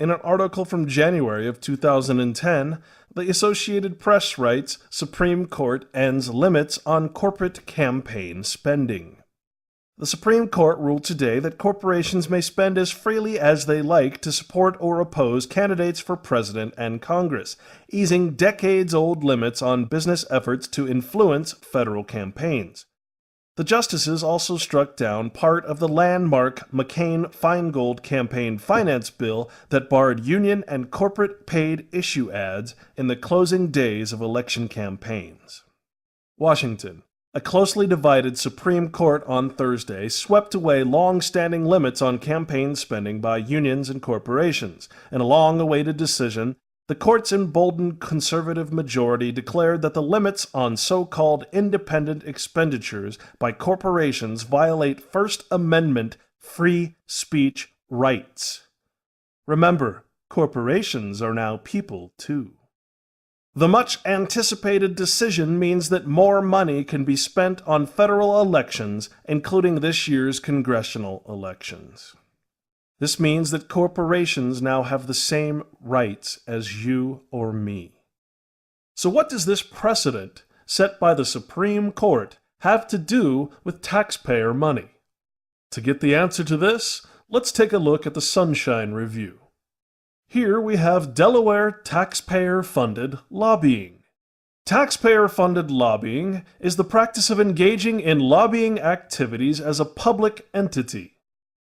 In an article from January of 2010, the Associated Press writes, Supreme Court ends limits on corporate campaign spending. The Supreme Court ruled today that corporations may spend as freely as they like to support or oppose candidates for president and Congress, easing decades-old limits on business efforts to influence federal campaigns. The justices also struck down part of the landmark McCain-Feingold campaign finance bill that barred union and corporate paid issue ads in the closing days of election campaigns. Washington. A closely divided Supreme Court on Thursday swept away long-standing limits on campaign spending by unions and corporations. In a long-awaited decision, the court's emboldened conservative majority declared that the limits on so-called independent expenditures by corporations violate First Amendment free speech rights. Remember, corporations are now people, too. The much-anticipated decision means that more money can be spent on federal elections, including this year's congressional elections. This means that corporations now have the same rights as you or me. So what does this precedent, set by the Supreme Court, have to do with taxpayer money? To get the answer to this, let's take a look at the Sunshine Review. Here we have Delaware taxpayer-funded lobbying. Taxpayer-funded lobbying is the practice of engaging in lobbying activities as a public entity.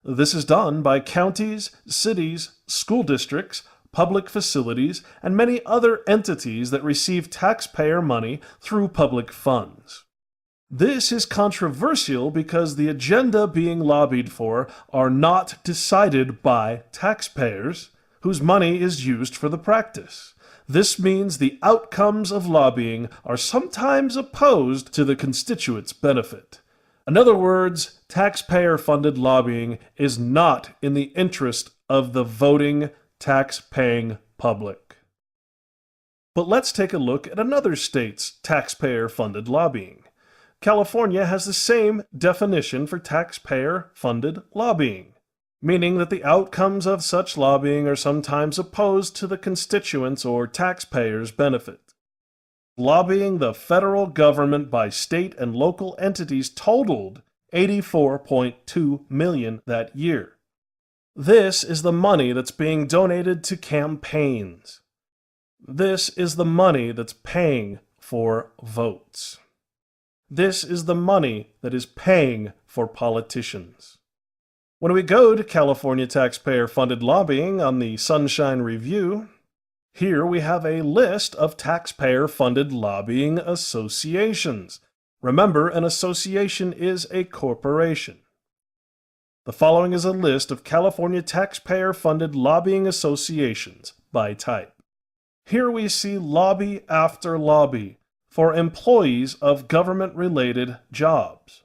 This is done by counties, cities, school districts, public facilities, and many other entities that receive taxpayer money through public funds. This is controversial because the agenda being lobbied for are not decided by taxpayers, whose money is used for the practice. This means the outcomes of lobbying are sometimes opposed to the constituents' benefit. In other words, taxpayer-funded lobbying is not in the interest of the voting, tax-paying public. But let's take a look at another state's taxpayer-funded lobbying. California has the same definition for taxpayer-funded lobbying, meaning that the outcomes of such lobbying are sometimes opposed to the constituents' or taxpayers' benefit. Lobbying the federal government by state and local entities totaled $84.2 million that year. This is the money that's being donated to campaigns. This is the money that's paying for votes. This is the money that is paying for politicians. When we go to California taxpayer-funded lobbying on the Sunshine Review, here we have a list of taxpayer-funded lobbying associations. Remember, an association is a corporation. The following is a list of California taxpayer-funded lobbying associations by type. Here we see lobby after lobby for employees of government-related jobs.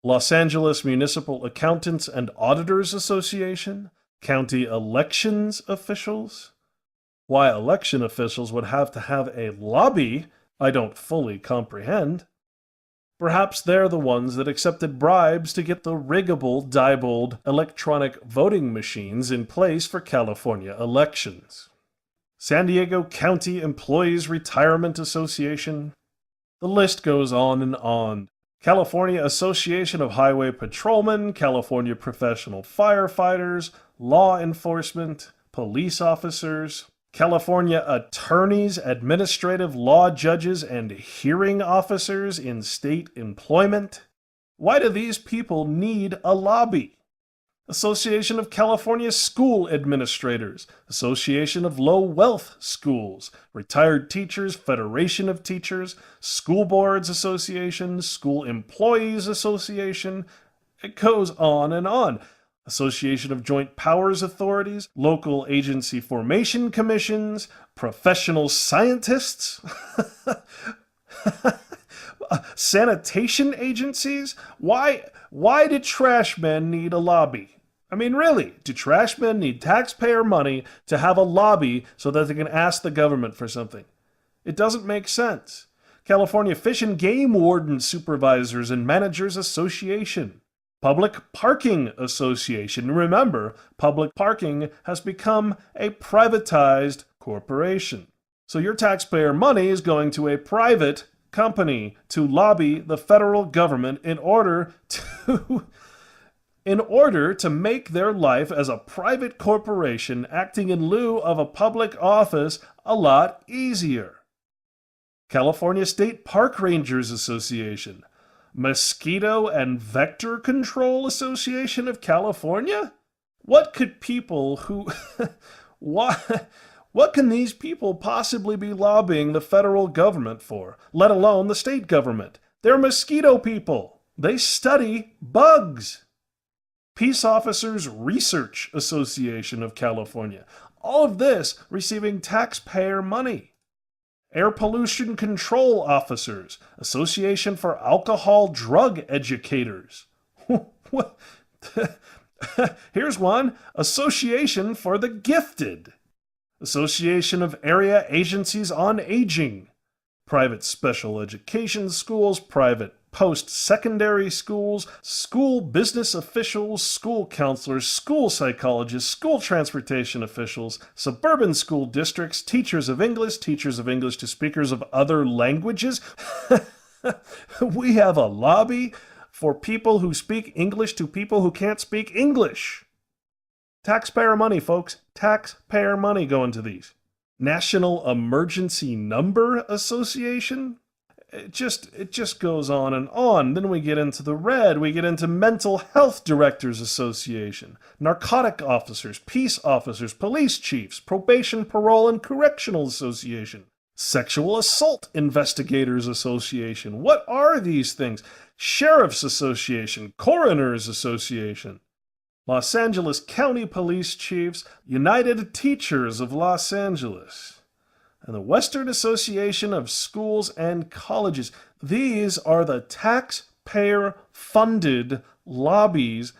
Los Angeles Municipal Accountants and Auditors Association, county elections officials. Why election officials would have to have a lobby, I don't fully comprehend. Perhaps they're the ones that accepted bribes to get the riggable Diebold electronic voting machines in place for California elections. San Diego County Employees Retirement Association. The list goes on and on. California Association of Highway Patrolmen, California Professional Firefighters, Law Enforcement, Police Officers, California Attorneys, Administrative Law Judges, and Hearing Officers in State Employment. Why do these people need a lobby? Association of California School Administrators, Association of Low Wealth Schools, Retired Teachers, Federation of Teachers, School Boards Association, School Employees Association. It goes on and on. Association of Joint Powers Authorities, Local Agency Formation Commissions, Professional Scientists, sanitation agencies. Why do trash men need a lobby? I mean, really, do trash men need taxpayer money to have a lobby so that they can ask the government for something? It doesn't make sense. California Fish and Game Warden Supervisors and Managers Association. Public Parking Association. Remember, public parking has become a privatized corporation. So your taxpayer money is going to a private company to lobby the federal government in order to make their life as a private corporation acting in lieu of a public office a lot easier. California State Park Rangers Association. Mosquito and Vector Control Association of California? What could people who... What can these people possibly be lobbying the federal government for, let alone the state government? They're mosquito people. They study bugs. Peace Officers Research Association of California. All of this receiving taxpayer money. Air Pollution Control Officers, Association for Alcohol Drug Educators. Here's one, Association for the Gifted. Association of Area Agencies on Aging. Private special education schools, private post-secondary schools, school business officials, school counselors, school psychologists, school transportation officials, suburban school districts, teachers of English to speakers of other languages. We have a lobby for people who speak English to people who can't speak English. Taxpayer money, folks. Taxpayer money going to these. National Emergency Number Association? It just goes on and on. Then we get into the red. We get into Mental Health Directors Association, Narcotic Officers, Peace Officers, Police Chiefs, Probation, Parole, and Correctional Association, Sexual Assault Investigators Association. What are these things? Sheriff's Association, Coroners Association, Los Angeles County Police Chiefs, United Teachers of Los Angeles, and the Western Association of Schools and Colleges. These are the taxpayer-funded lobbies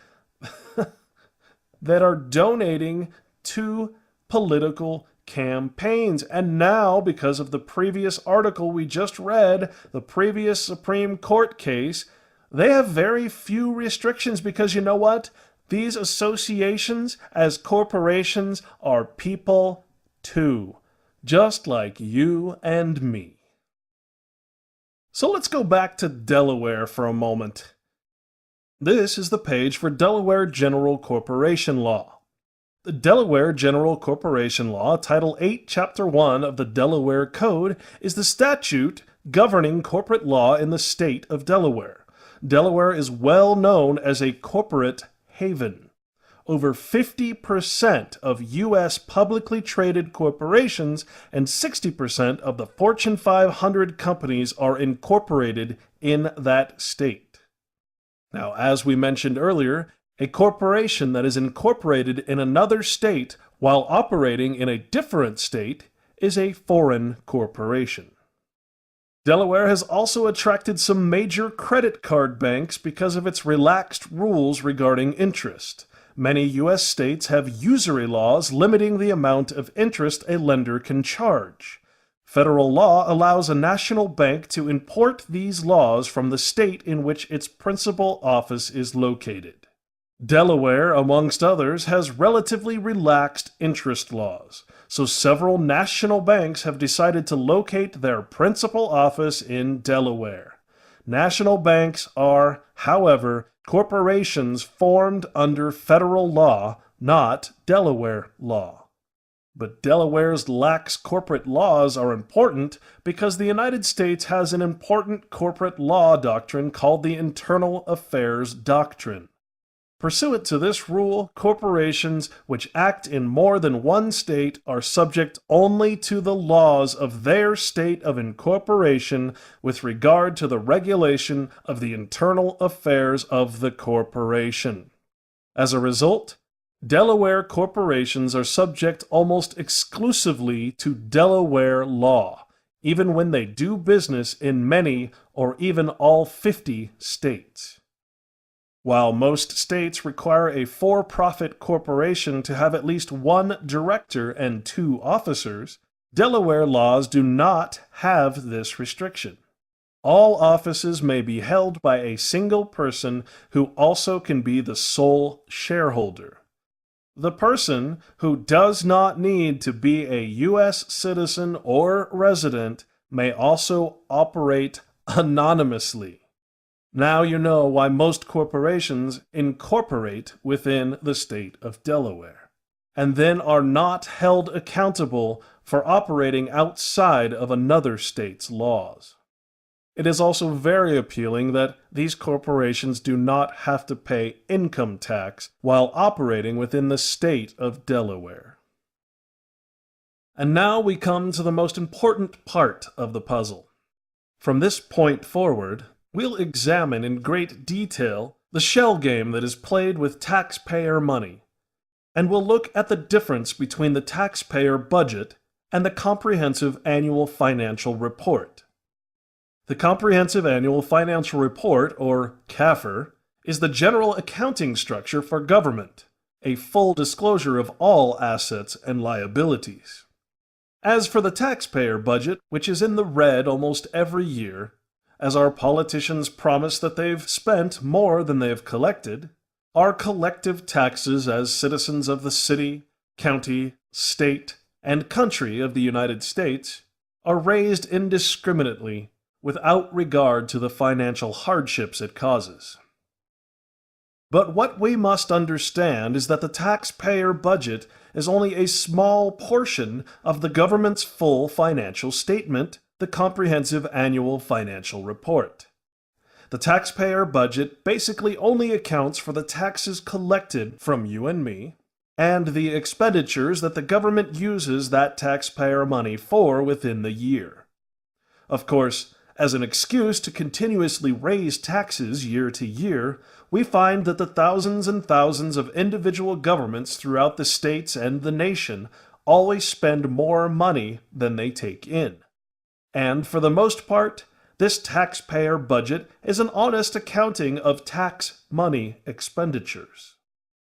that are donating to political campaigns. And now, because of the previous article we just read, the previous Supreme Court case, they have very few restrictions because you know what? These associations, as corporations, are people too, just like you and me. So let's go back to Delaware for a moment. This is the page for Delaware General Corporation Law. The Delaware General Corporation Law, Title 8, Chapter 1 of the Delaware Code, is the statute governing corporate law in the state of Delaware. Delaware is well known as a corporate haven. Over 50% of U.S. publicly traded corporations and 60% of the Fortune 500 companies are incorporated in that state. Now, as we mentioned earlier, a corporation that is incorporated in another state while operating in a different state is a foreign corporation. Delaware has also attracted some major credit card banks because of its relaxed rules regarding interest. Many U.S. states have usury laws limiting the amount of interest a lender can charge. Federal law allows a national bank to import these laws from the state in which its principal office is located. Delaware, amongst others, has relatively relaxed interest laws, so several national banks have decided to locate their principal office in Delaware. National banks are, however, corporations formed under federal law, not Delaware law. But Delaware's lax corporate laws are important because the United States has an important corporate law doctrine called the Internal Affairs Doctrine. Pursuant to this rule, corporations which act in more than one state are subject only to the laws of their state of incorporation with regard to the regulation of the internal affairs of the corporation. As a result, Delaware corporations are subject almost exclusively to Delaware law, even when they do business in many or even all 50 states. While most states require a for-profit corporation to have at least one director and 2 officers, Delaware laws do not have this restriction. All offices may be held by a single person who also can be the sole shareholder. The person who does not need to be a U.S. citizen or resident may also operate anonymously. Now you know why most corporations incorporate within the state of Delaware, and then are not held accountable for operating outside of another state's laws. It is also very appealing that these corporations do not have to pay income tax while operating within the state of Delaware. And now we come to the most important part of the puzzle. From this point forward, we'll examine in great detail the shell game that is played with taxpayer money, and we'll look at the difference between the taxpayer budget and the Comprehensive Annual Financial Report. The Comprehensive Annual Financial Report, or CAFR, is the general accounting structure for government, a full disclosure of all assets and liabilities. As for the taxpayer budget, which is in the red almost every year, as our politicians promise that they've spent more than they have collected, our collective taxes as citizens of the city, county, state, and country of the United States are raised indiscriminately without regard to the financial hardships it causes. But what we must understand is that the taxpayer budget is only a small portion of the government's full financial statement, the Comprehensive Annual Financial Report. The taxpayer budget basically only accounts for the taxes collected from you and me, and the expenditures that the government uses that taxpayer money for within the year. Of course, as an excuse to continuously raise taxes year to year, we find that the thousands and thousands of individual governments throughout the states and the nation always spend more money than they take in. And for the most part, this taxpayer budget is an honest accounting of tax money expenditures.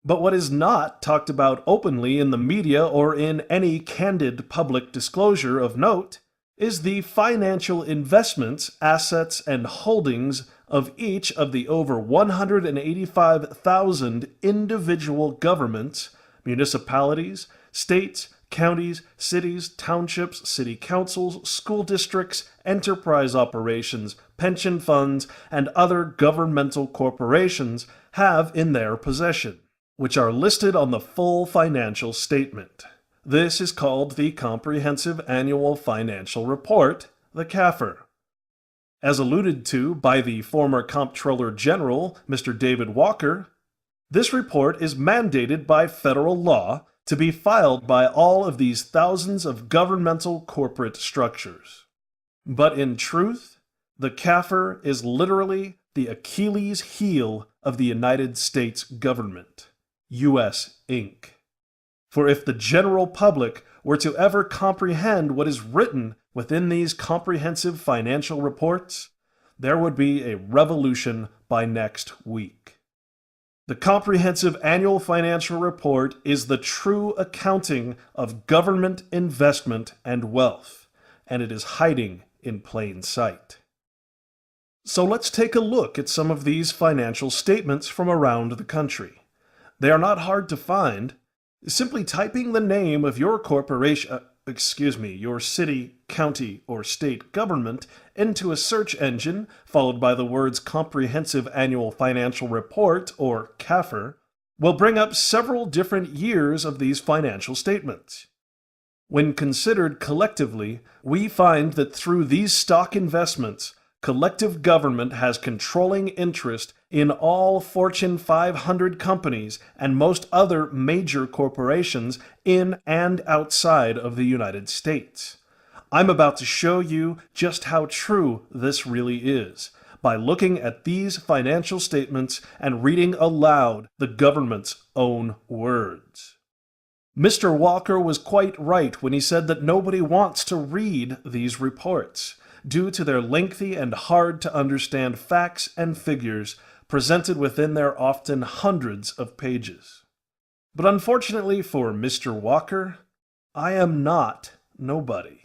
But what is not talked about openly in the media or in any candid public disclosure of note is the financial investments, assets, and holdings of each of the over 185,000 individual governments, municipalities, states, counties, cities, townships, city councils, school districts, enterprise operations, pension funds, and other governmental corporations have in their possession, which are listed on the full financial statement. This is called the Comprehensive Annual Financial Report, the CAFR. As alluded to by the former Comptroller General, Mr. David Walker, this report is mandated by federal law to be filed by all of these thousands of governmental corporate structures. But in truth, the CAFR is literally the Achilles heel of the United States government, U.S. Inc. For if the general public were to ever comprehend what is written within these comprehensive financial reports, there would be a revolution by next week. The Comprehensive Annual Financial Report is the true accounting of government investment and wealth, and it is hiding in plain sight. So let's take a look at some of these financial statements from around the country. They are not hard to find. Simply typing the name of your your city, county, or state government into a search engine, followed by the words Comprehensive Annual Financial Report, or CAFR, will bring up several different years of these financial statements. When considered collectively, we find that through these stock investments, collective government has controlling interest in all Fortune 500 companies and most other major corporations in and outside of the United States. I'm about to show you just how true this really is by looking at these financial statements and reading aloud the government's own words. Mr. Walker was quite right when he said that nobody wants to read these reports, due to their lengthy and hard-to-understand facts and figures presented within their often hundreds of pages. But unfortunately for Mr. Walker, I am not nobody.